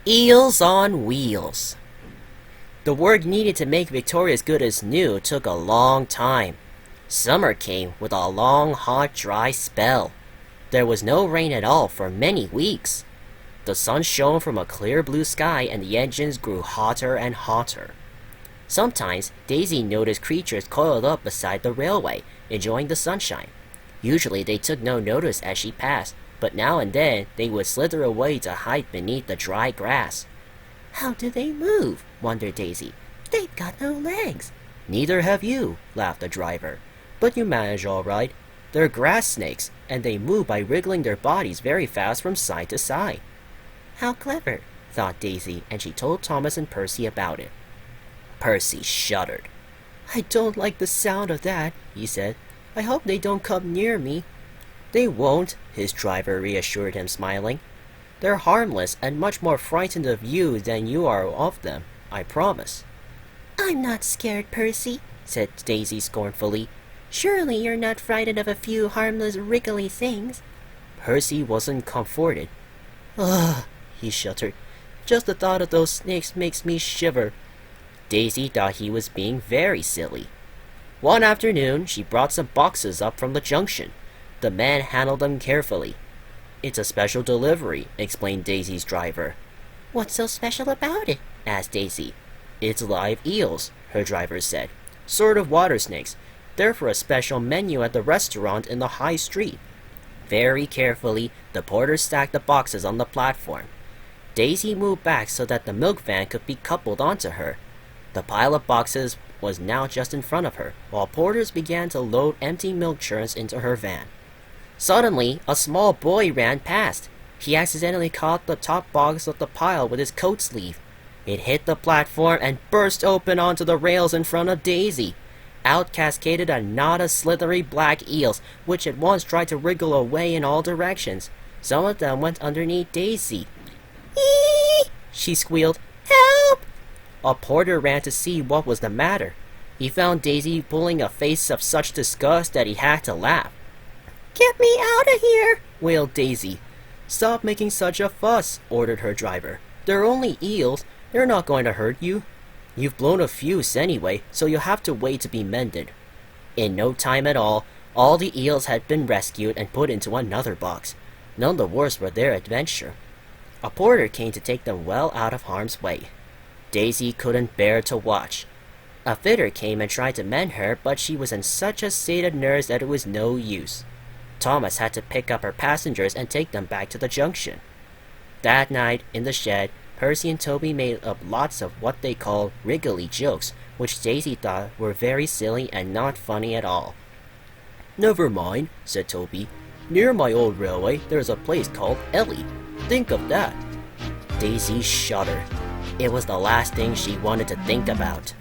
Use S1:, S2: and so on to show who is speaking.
S1: Eels on wheels. The work needed to make Victoria as good as new took a long time. Summer came with a long, hot, dry spell. There was no rain at all for many weeks. The sun shone from a clear blue sky and the engines grew hotter and hotter. Sometimes Daisy noticed creatures coiled up beside the railway, enjoying the sunshine. Usually they took no notice as she passed, but now and then they would slither away to hide beneath the dry grass. "How do they move?" wondered Daisy. "They've got no legs." "Neither have you," laughed the driver. "But you manage all right. They're grass snakes, and they move by wriggling their bodies very fast from side to side." "How clever," thought Daisy, and she told Thomas and Percy about it. Percy shuddered. "I don't like the sound of that," he said. "I hope they don't come near me." "They won't," his driver reassured him, smiling. "They're harmless and much more frightened of you than you are of them, I promise." "I'm not scared, Percy," said Daisy scornfully. "Surely you're not frightened of a few harmless wriggly things." Percy wasn't comforted. "Ugh," he shuddered. "Just the thought of those snakes makes me shiver." Daisy thought he was being very silly. One afternoon, she brought some boxes up from the junction. The man handled them carefully. "It's a special delivery," explained Daisy's driver. "What's so special about it?" asked Daisy. "It's live eels," her driver said. "Sort of water snakes. They're for a special menu at the restaurant in the high street." Very carefully, the porter stacked the boxes on the platform. Daisy moved back so that the milk van could be coupled onto her. The pile of boxes was now just in front of her, while porters began to load empty milk churns into her van. Suddenly, a small boy ran past. He accidentally caught the top box of the pile with his coat sleeve. It hit the platform and burst open onto the rails in front of Daisy. Out cascaded a knot of slithery black eels, which at once tried to wriggle away in all directions. Some of them went underneath Daisy. "Eee!" she squealed. "Help!" A porter ran to see what was the matter. He found Daisy pulling a face of such disgust that he had to laugh. "Get me out of here!" wailed Daisy. "Stop making such a fuss," ordered her driver. "They're only eels. They're not going to hurt you. You've blown a fuse anyway, so you'll have to wait to be mended." In no time at all the eels had been rescued and put into another box. None the worse for their adventure. A porter came to take them well out of harm's way. Daisy couldn't bear to watch. A fitter came and tried to mend her, but she was in such a state of nerves that it was no use. Thomas had to pick up her passengers and take them back to the junction. That night, in the shed, Percy and Toby made up lots of what they called wriggly jokes, which Daisy thought were very silly and not funny at all. "Never mind," said Toby. "Near my old railway, there's a place called Ellie. Think of that." Daisy shuddered. It was the last thing she wanted to think about.